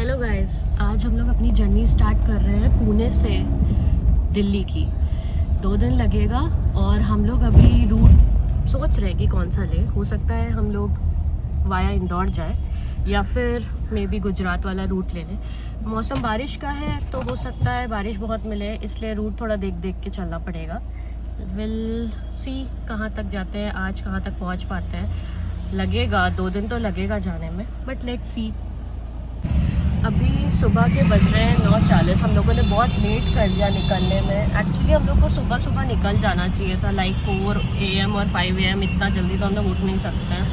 Hello guys, आज हम लोग अपनी जर्नी स्टार्ट कर रहे हैं पुणे से दिल्ली की। 2 दिन लगेगा और हम लोग अभी रूट सोच रहे हैं कि कौन सा ले। हो सकता है हम लोग वाया इंदौर जाए या फिर मे बी गुजरात वाला रूट ले लें। मौसम बारिश का है तो हो सकता है बारिश बहुत मिले, इसलिए रूट थोड़ा देख देख के चलना पड़ेगा। विल सी कहाँ तक जाते हैं, आज कहाँ तक पहुँच पाते हैं। लगेगा 2 दिन तो लगेगा जाने में, बट लेट्स सी। अभी सुबह के बज रहे हैं 9:40। हम लोगों ने बहुत लेट कर दिया निकलने में। एक्चुअली हम लोग को सुबह सुबह निकल जाना चाहिए था, लाइक 4 AM और 5 AM। इतना जल्दी तो हम लोग उठ नहीं सकते हैं,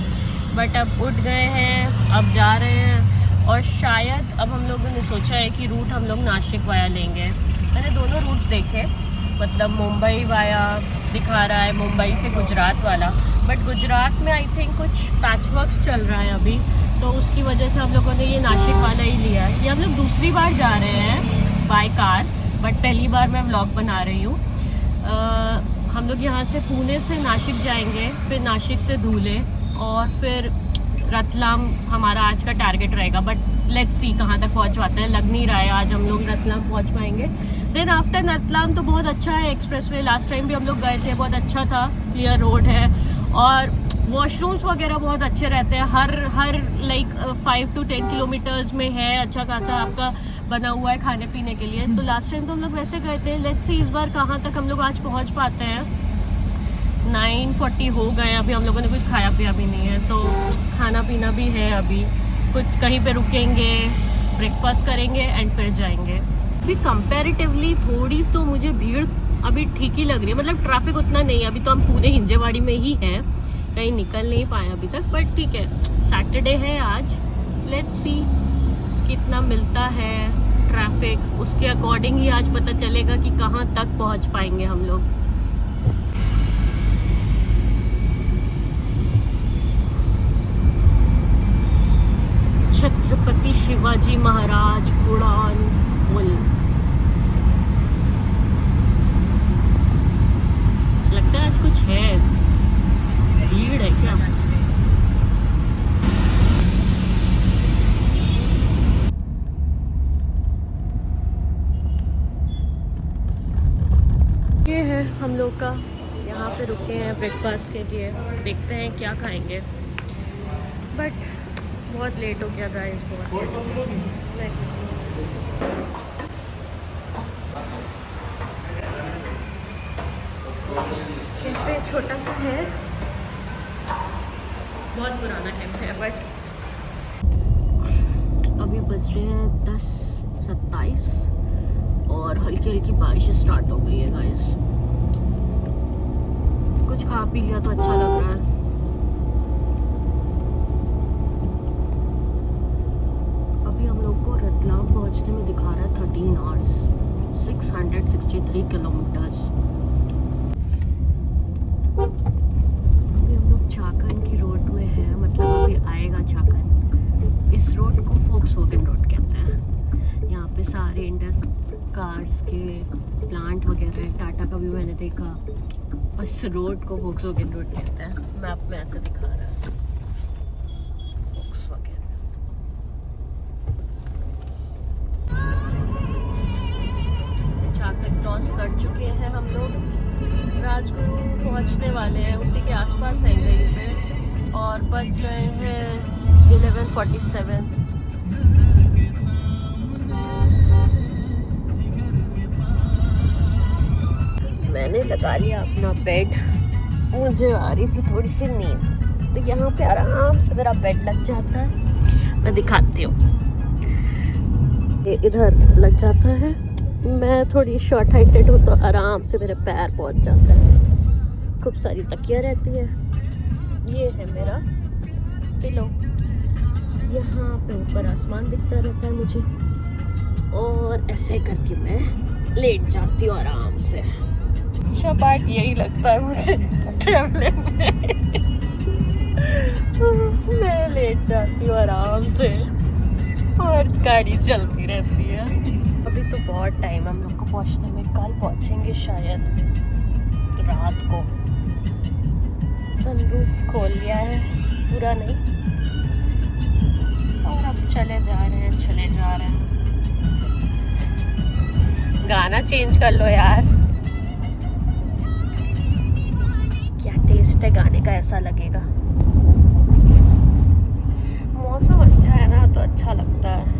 बट अब उठ गए हैं, अब जा रहे हैं। और शायद अब हम लोगों ने सोचा है कि रूट हम लोग नासिक वाया लेंगे। मैंने दोनों रूट्स देखे, मतलब मुंबई वाया दिखा रहा है, मुंबई से गुजरात वाला, बट गुजरात में आई थिंक कुछ पैच वर्क्स चल रहा है अभी, तो उसकी वजह से हम लोगों ने ये नासिक वाला ही लिया है। ये हम लोग दूसरी बार जा रहे हैं बाय कार, बट पहली बार मैं व्लॉग बना रही हूँ। हम लोग यहाँ से पुणे से नासिक जाएंगे, फिर नासिक से धुले और फिर रतलाम हमारा आज का टारगेट रहेगा। बट लेट्स सी कहाँ तक पहुँच पाते हैं। लग नहीं रहा है आज हम लोग रतलाम पहुँच पाएंगे। देन आफ्टर रतलाम तो बहुत अच्छा है एक्सप्रेसवे। लास्ट टाइम भी हम लोग गए थे, बहुत अच्छा था, क्लियर रोड है और वॉशरूम्स वगैरह बहुत अच्छे रहते हैं। हर लाइक 5 to 10 किलोमीटर्स में है, अच्छा खासा आपका बना हुआ है खाने पीने के लिए। तो लास्ट टाइम तो हम लोग वैसे गए थे। लेट्स सी इस बार कहाँ तक हम लोग आज पहुँच पाते हैं। 9:40 हो गए, अभी हम लोगों ने कुछ खाया पिया भी नहीं है, तो खाना पीना भी है। अभी कुछ कहीं पे रुकेंगे, ब्रेकफास्ट करेंगे एंड फिर जाएंगे। अभी कंपैरेटिवली थोड़ी तो मुझे भीड़ अभी ठीक ही लग रही है, मतलब ट्रैफिक उतना नहीं है। अभी तो हम पुणे हिंजेवाड़ी में ही हैं, कहीं निकल नहीं पाए अभी तक, बट ठीक है। सैटरडे है आज, लेट्स सी कितना मिलता है ट्रैफिक, उसके अकॉर्डिंग ही आज पता चलेगा कि कहाँ तक पहुँच पाएंगे हम लोग। छत्रपति शिवाजी महाराज उड़ान पुल, लगता है आज कुछ है, भीड़ है क्या? ये है हम लोग का, यहाँ पे रुके हैं ब्रेकफास्ट के लिए। देखते हैं क्या खाएंगे, बट बहुत लेट हो गया गाइस, बहुत लेट हो गया। कैफे छोटा सा है, बहुत पुराना कैफे है, बट अभी बज रहे हैं 10:27 और हल्की हल्की बारिश स्टार्ट हो गई है गाइस। कुछ खा पी लिया तो अच्छा लग रहा है। अभी हम लोग को रतलाम पहुंचने में दिखा रहा है 13 आवर्स, 663 किलोमीटर्स। अभी हम लोग चाकन की रोड में हैं, मतलब अभी आएगा चाकन। इस रोड को फोक्सवैगन रोड कहते हैं। यहाँ पे सारे इंडस कार्स के प्लांट वगैरह है, टाटा का भी मैंने देखा। इस रोड को फोक्सवैगन रोड कहते हैं। मैप में ऐसे दिखा रहा है फोक्सवैगन। चाकन क्रॉस कर चुके हैं हम लोग, राजगुरु पहुंचने वाले हैं, उसी के आसपास हैं कहीं पे, और बज रहे हैं 11:47। मैंने लगा लिया अपना बेड, मुझे आ रही थी थोड़ी सी नींद, तो यहाँ पे आराम से मेरा बेड लग जाता है। मैं दिखाती हूँ, ये इधर लग जाता है। मैं थोड़ी शॉर्ट हाइटेड हूँ तो आराम से मेरे पैर पहुँच जाता है। खूब सारी तकिया रहती है। ये है मेरा पिलो, यहाँ पे ऊपर आसमान दिखता रहता है मुझे, और ऐसे करके मैं लेट जाती हूँ आराम से। अच्छा पार्ट यही लगता है मुझे ट्रैवलिंग में, मैं लेट जाती हूँ आराम से और गाड़ी चलती रहती है। अभी तो बहुत टाइम हम लोग को पहुँचने में, कल पहुँचेंगे शायद रात को। सनरूफ खोल लिया है, पूरा नहीं, और अब चले जा रहे हैं। चेंज कर लो यार। क्या टेस्ट है गाने का, ऐसा लगेगा। मौसम अच्छा है ना तो अच्छा लगता है।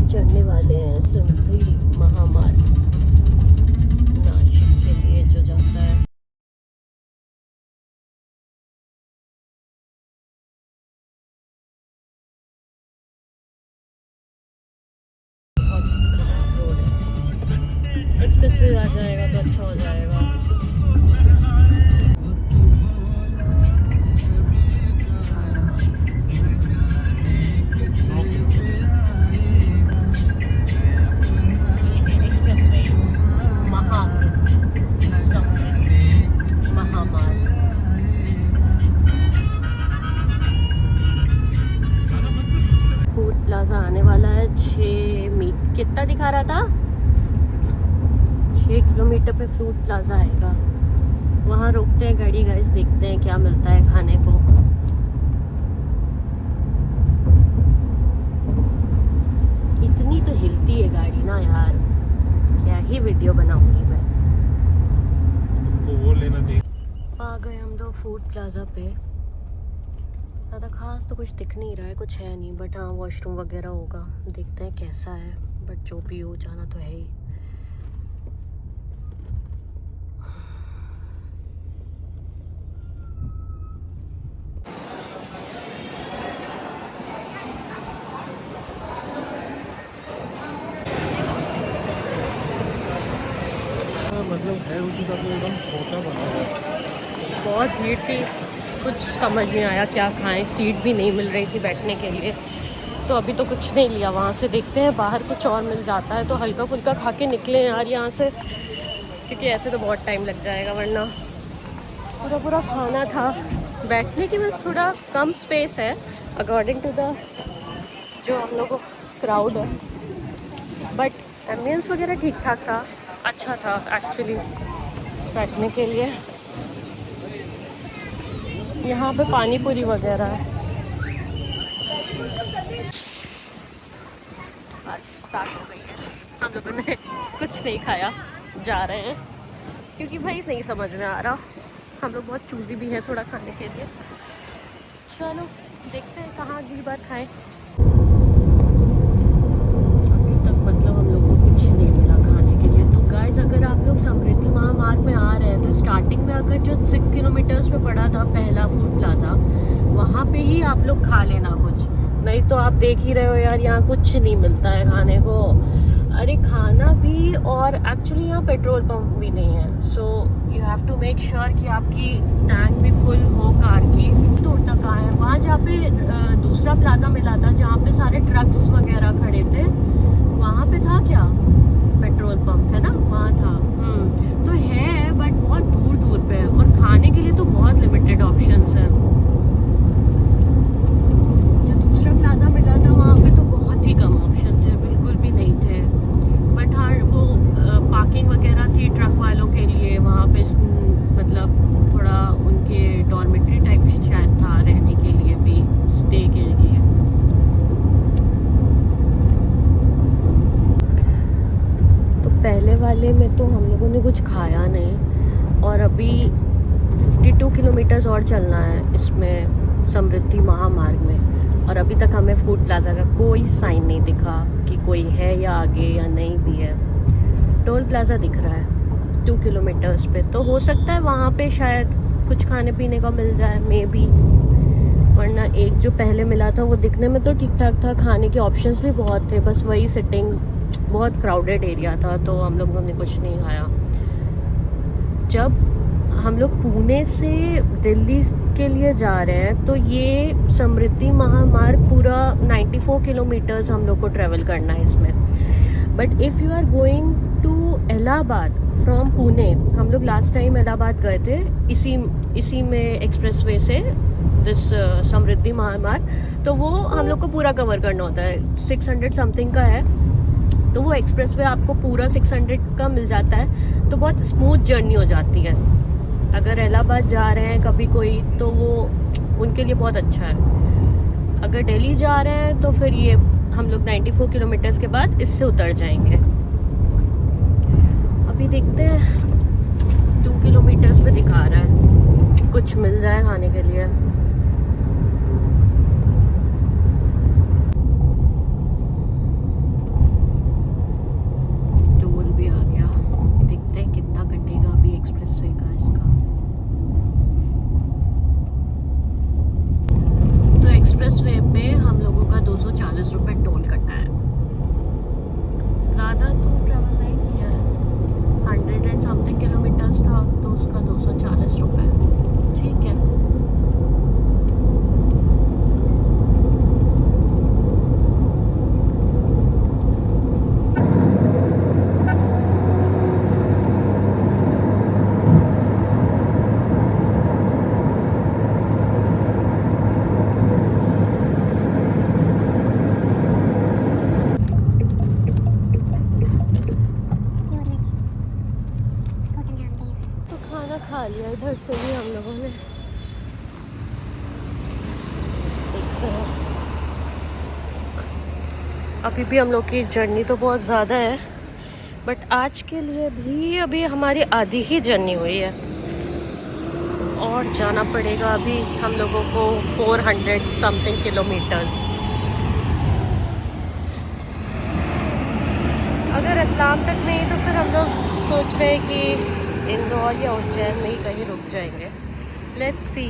चढ़ने वाले हैं समृद्धि महामार्ग, नासिक के लिए जो जाता है। बहुत खराब रोड है, एक्सप्रेस वे आ जाएगा तो अच्छा हो जाएगा। कितना दिखा रहा था? 6 किलोमीटर पे फ्रूट प्लाजा आएगा। वहाँ रोकते हैं गाड़ी गाइस, देखते हैं क्या मिलता है खाने को। इतनी तो हिलती है गाड़ी ना यार, क्या ही वीडियो बनाऊंगी मैं। वो लेना चाहिए। आ गए हम लोग फूड प्लाजा पे। ज़्यादा खास तो कुछ दिख नहीं रहा है, कुछ है नहीं, बट हाँ वॉशरूम वगैरह होगा, देखते हैं कैसा है। बट जो भी हो, जाना तो है ही। मतलब है उसी का तो एकदम छोटा बना हुआ है। बहुत भीड़ थी, कुछ समझ नहीं आया क्या खाएं, सीट भी नहीं मिल रही थी बैठने के लिए, तो अभी तो कुछ नहीं लिया वहाँ से। देखते हैं बाहर कुछ और मिल जाता है तो हल्का फुल्का खा के निकले यार यहाँ से, क्योंकि ऐसे तो बहुत टाइम लग जाएगा, वरना पूरा पूरा खाना था। बैठने की बस थोड़ा कम स्पेस है अकॉर्डिंग टू द जो हम लोग क्राउड है, बट एम्बियंस वगैरह ठीक ठाक था, अच्छा था एक्चुअली बैठने के लिए। यहाँ पे पानी पूरी वगैरह है। स्टार्ट हो गई है, हम लोगों ने कुछ नहीं खाया, जा रहे हैं क्योंकि भाई नहीं समझ में आ रहा। हम लोग बहुत चूज़ी भी हैं थोड़ा खाने के लिए। चलो देखते हैं कहाँ अगली बार खाएं। अभी तक मतलब हम लोग को कुछ नहीं मिला खाने के लिए। तो गाइस, अगर आप लोग समृद्धि महामार्ग में आ रहे हैं तो स्टार्टिंग में अगर जो 6 किलोमीटर्स पे पड़ा था पहला फूड प्लाजा, वहाँ पे ही आप लोग खा लेना कुछ, नहीं तो आप देख ही रहे हो यार यहाँ कुछ नहीं मिलता है खाने को। अरे खाना भी, और एक्चुअली यहाँ पेट्रोल पंप भी नहीं है, so you have to make sure कि आपकी टैंक भी फुल हो कार की। दूर तक आए हैं, वहाँ जहाँ पे दूसरा प्लाजा मिला था जहाँ पे सारे ट्रक्स वगैरह खड़े थे, वहाँ पे था क्या पेट्रोल पंप, है ना, वहाँ था। तो है बट बहुत दूर दूर पे है, और खाने के लिए तो बहुत लिमिटेड ऑप्शंस हैं। जो दूसरा प्लाजा मिला था वहाँ पे तो बहुत ही कम ऑप्शन थे, बिल्कुल भी नहीं थे। बट हाँ वो पार्किंग वगैरह थी ट्रक वालों के लिए वहाँ पे, मतलब थोड़ा उनके डॉर्मेट्री टाइप शायद था, रहने के लिए भी, स्टे के लिए। तो पहले वाले में तो हम लोगों ने कुछ खाया नहीं, और अभी 52 किलोमीटर्स और चलना है इसमें समृद्धि महामार्ग में, और अभी तक हमें फूड प्लाजा का कोई साइन नहीं दिखा कि कोई है या आगे या नहीं भी है। टोल प्लाजा दिख रहा है 2 किलोमीटर्स पे, तो हो सकता है वहाँ पे शायद कुछ खाने पीने का मिल जाए, मे बी। वरना एक जो पहले मिला था वो दिखने में तो ठीक ठाक था, खाने के ऑप्शंस भी बहुत थे, बस वही सिटिंग, बहुत क्राउडेड एरिया था, तो हम लोगों ने कुछ नहीं खाया। जब हम लोग पुणे से दिल्ली के लिए जा रहे हैं, तो ये समृद्धि महामार्ग पूरा 94 किलोमीटर्स हम लोग को ट्रैवल करना है इसमें। But if you are going to Allahabad from Pune, हम लोग लास्ट टाइम इलाहाबाद गए थे इसी में एक्सप्रेसवे से दिस समृद्धि महामार्ग, तो वो हम लोग को पूरा कवर करना होता है, 600 समथिंग का है, तो वो एक्सप्रेसवे आपको पूरा 600 का मिल जाता है, तो बहुत स्मूथ जर्नी हो जाती है। अगर इलाहाबाद जा रहे हैं कभी कोई, तो वो उनके लिए बहुत अच्छा है। अगर दिल्ली जा रहे हैं तो फिर ये हम लोग 94 किलोमीटर्स के बाद इससे उतर जाएंगे। अभी देखते हैं 2 किलोमीटर्स पे दिखा रहा है, कुछ मिल जाए खाने के लिए। टोल भी आ गया, देखते हैं कितना कटेगा अभी एक्सप्रेसवे का इसका। तो एक्सप्रेसवे पे हम लोगों का 240 रुपये टोल कटा है। ज़्यादा तो ट्रैवल नहीं किया है, 100 एंड समथिंग किलोमीटर्स था, तो उसका 240 रुपये, ठीक है। तो खाना खा लिया इधर से भी हम लोगों ने। देखते हैं, अभी भी हम लोग की जर्नी तो बहुत ज़्यादा है, बट आज के लिए भी अभी हमारी आधी ही जर्नी हुई है, और जाना पड़ेगा अभी हम लोगों को 400 समथिंग किलोमीटर्स। अगर रतलाम तक नहीं तो फिर हम लोग सोच रहे हैं कि इंदौर या उज्जैन में ही कहीं रुक जाएंगे। Let's see.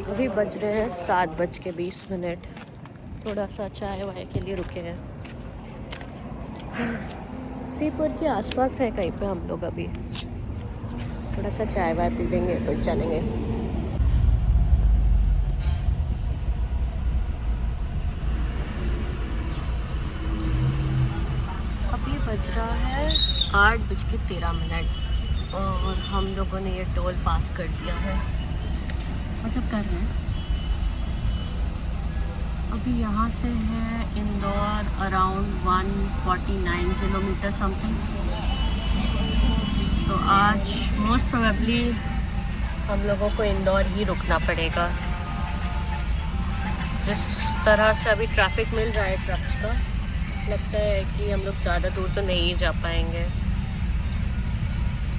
अभी बज रहे हैं 7:20। थोड़ा सा चाय वाय के लिए रुके हैं। सीपुर के आसपास है कहीं पे हम लोग, अभी थोड़ा सा चाय वाय पी लेंगे फिर चलेंगे। अभी बज रहा है 8:13 और हम लोगों ने ये टोल पास कर दिया है, मतलब कर रहे हैं। अभी यहाँ से है इंदौर अराउंड 149 किलोमीटर समथिंग। तो आज मोस्ट प्रोबेबली हम लोगों को इंदौर ही रुकना पड़ेगा। जिस तरह से अभी ट्रैफिक मिल रहा है ट्रक्स का, लगता है कि हम लोग ज़्यादा दूर तो नहीं जा पाएंगे।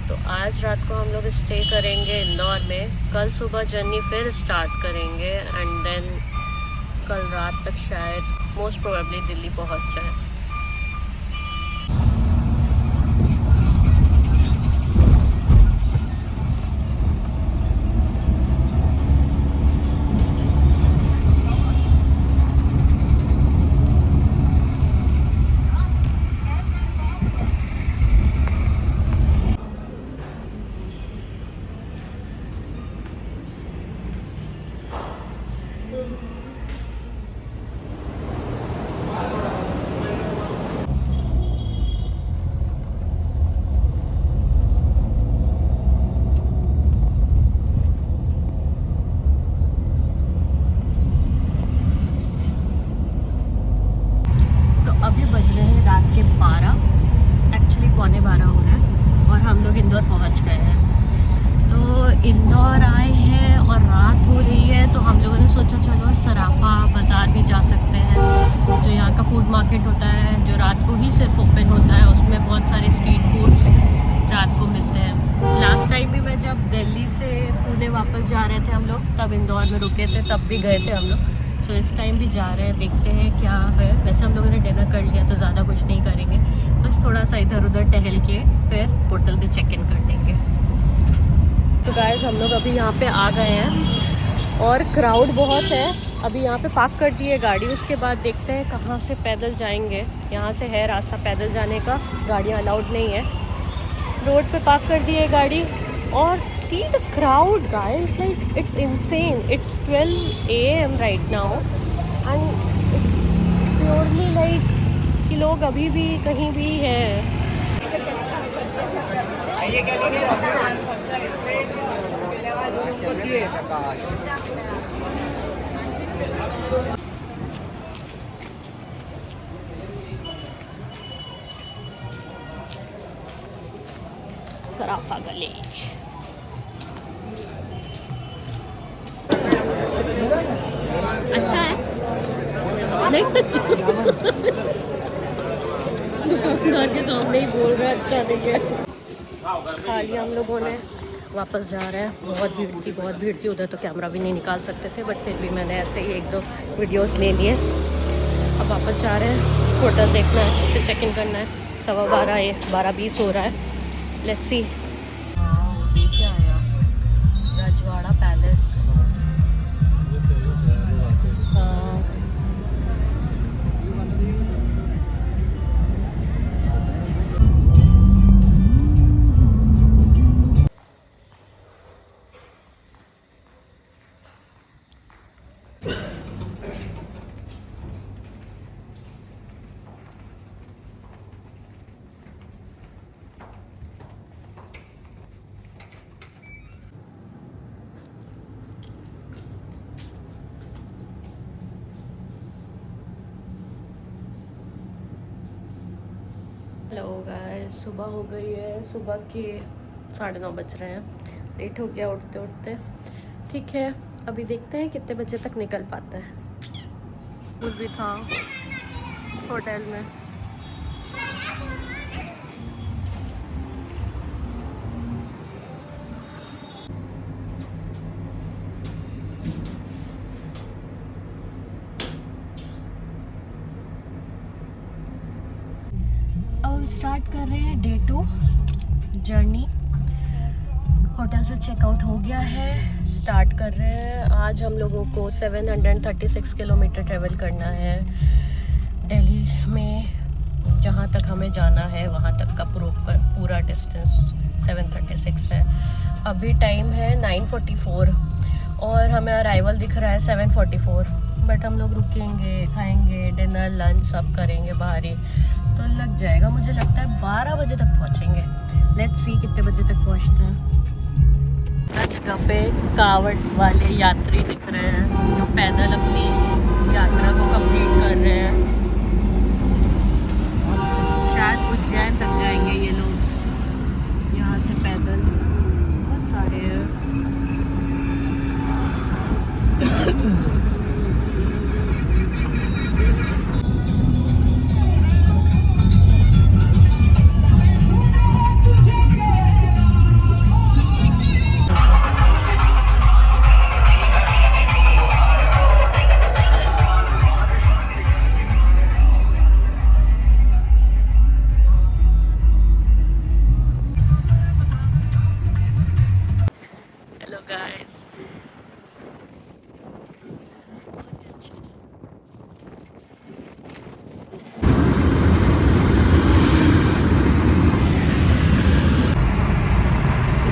तो आज रात को हम लोग स्टे करेंगे इंदौर में, कल सुबह जर्नी फिर स्टार्ट करेंगे, एंड देन कल रात तक शायद मोस्ट प्रोबेबली दिल्ली पहुंच जाए। अभी बज रहे हैं रात के 12, एक्चुअली 11:15 हो रहा है, और हम लोग इंदौर पहुंच गए हैं। तो इंदौर आए हैं और रात हो रही है, तो हम लोगों ने सोचा चलो सराफा बाज़ार भी जा सकते हैं, जो यहाँ का फूड मार्केट होता है, जो रात को ही सिर्फ ओपन होता है। उसमें बहुत सारे स्ट्रीट फूड्स रात को मिलते हैं। लास्ट टाइम भी मैं जब दिल्ली से पुणे वापस जा रहे थे हम लोग, तब इंदौर में रुके थे, तब भी गए थे हम लोग। सो इस टाइम भी जा रहे हैं, देखते हैं क्या है। वैसे हम लोगों ने डिनर कर लिया, तो ज़्यादा कुछ नहीं करेंगे, बस थोड़ा सा इधर उधर टहल के फिर होटल में चेक इन कर देंगे। तो गाइस हम लोग अभी यहाँ पे आ गए हैं, और क्राउड बहुत है। अभी यहाँ पे पार्क कर दी है गाड़ी, उसके बाद देखते हैं कहाँ से पैदल जाएंगे। यहाँ से है रास्ता पैदल जाने का, गाड़ियाँ अलाउड नहीं है। रोड पे पार्क कर दी है गाड़ी और see the crowd guys, like it's insane. It's 12 AM right now and it's purely like कि लोग अभी भी कहीं भी हैं। सराफा गली अच्छा है, नहीं अच्छा दुकानदार के सामने ही बोल रहा है अच्छा नहीं है। खा लिया हम लोगों ने, वापस जा रहे हैं। बहुत भीड़ थी उधर, तो कैमरा भी नहीं निकाल सकते थे, बट फिर भी मैंने ऐसे ही 1-2 वीडियोस ले लिए। अब वापस जा रहे हैं, होटल देखना है, फिर चेक इन करना है। 12:15 12:20 हो रहा है। Let's see. क्या आया रजवाड़ा पैलेस। हाँ हेलो गाइस, सुबह हो गई है। सुबह के 9:30 बज रहे हैं। लेट हो गया उठते उठते। ठीक है, अभी देखते हैं कितने बजे तक निकल पाता है। कुछ भी था होटल में। अब स्टार्ट कर रहे हैं डे 2 जर्नी। होटल से चेकआउट हो गया है, स्टार्ट कर रहे हैं। आज हम लोगों को 736 किलोमीटर ट्रेवल करना है दिल्ली में। जहाँ तक हमें जाना है वहाँ तक का पूरा डिस्टेंस 736 है। अभी टाइम है 9:44 और हमें अराइवल दिख रहा है 7:44। बट हम लोग रुकेंगे, खाएंगे, डिनर लंच सब करेंगे बाहर ही, तो लग जाएगा। मुझे लगता है 12 बजे तक पहुँचेंगे। लेट्स सी कितने बजे तक पहुँचते हैं। हर जगह पे कावड़ वाले यात्री दिख रहे हैं जो पैदल अपनी यात्रा को कंप्लीट कर रहे हैं। शायद उज्जैन तक जाएंगे ये लोग यहाँ से पैदल। बहुत सारे हैं।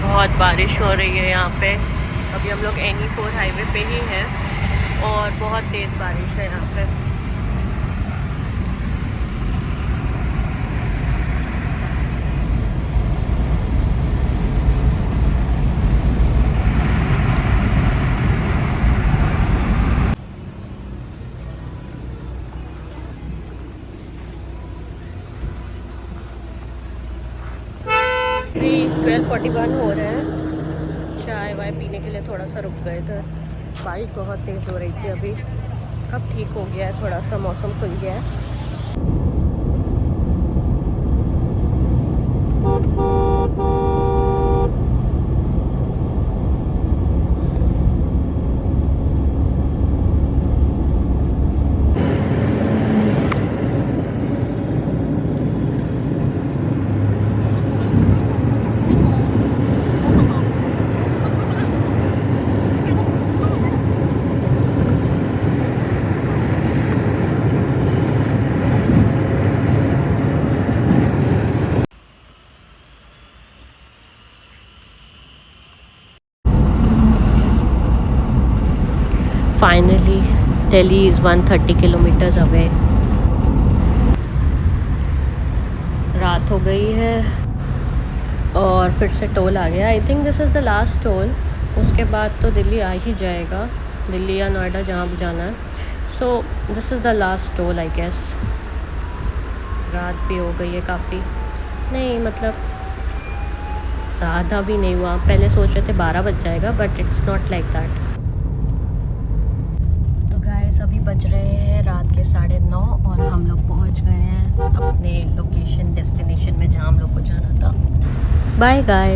बहुत बारिश हो रही है यहाँ पे। अभी हम लोग NE4 हाईवे पे ही हैं और बहुत तेज़ बारिश है यहाँ पे। अभी 12:41 हो रहे हैं। चाय वाय पीने के लिए थोड़ा सा रुक गए थे। बारिश बहुत तेज़ हो रही थी अभी। अब ठीक हो गया है, थोड़ा सा मौसम खुल गया है। Finally Delhi is 130 kilometres away. रात हो गई है और फिर से टोल आ गया। I think this is the last toll, उसके बाद तो दिल्ली आ ही जाएगा, दिल्ली या नोएडा जहाँ भी जाना है। So this is the last toll I guess. रात भी हो गई है काफ़ी, नहीं मतलब ज़्यादा भी नहीं हुआ। पहले सोच रहे थे 12 बज जाएगा, but it's not like that. तो गाइस अभी बज रहे हैं रात के 9:30 और हम लोग पहुंच गए हैं अपने लोकेशन डेस्टिनेशन में जहाँ हम लोग को जाना था। Bye guys.